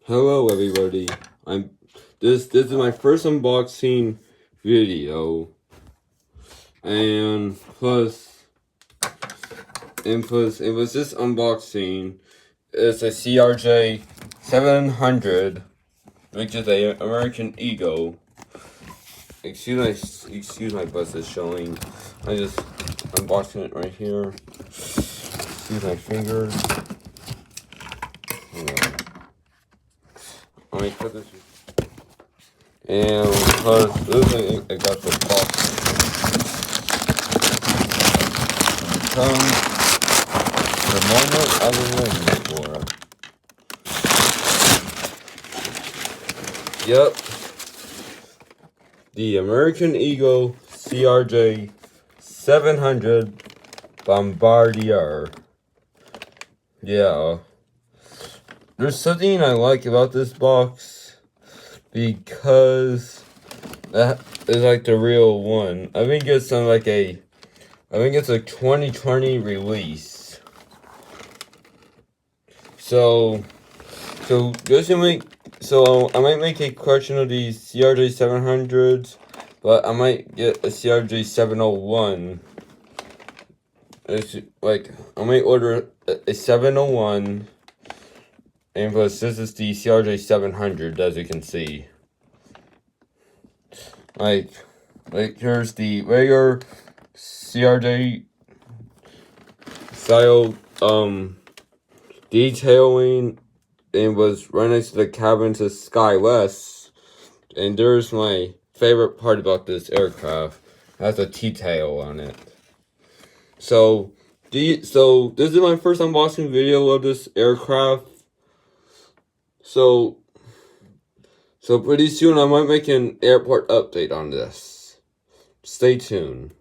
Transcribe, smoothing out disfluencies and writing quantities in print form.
Hello everybody. This is my first unboxing video. And plus it was this unboxing. It's a CRJ700, which is a American Eagle. Excuse my bust is showing. I just unboxing it right here. Excuse my fingers. Let me put this. And plus, this I got the box. Comes the moment I've been waiting for. Yep. The American Eagle CRJ700 Bombardier. Yeah. There's something I like about this box because that is like the real one. I think it's on like I think it's a 2020 release. So I might make a collection of these CRJ700s, but I might get a CRJ701. It's like I might order a 701. And plus, this is the CRJ700, as you can see. Like here's the regular CRJ style, detailing, and was right next to the cabin to Sky West. And there's my favorite part about this aircraft. It has a T-tail on it. So this is my first unboxing video of this aircraft. So pretty soon I might make an airport update on this. Stay tuned.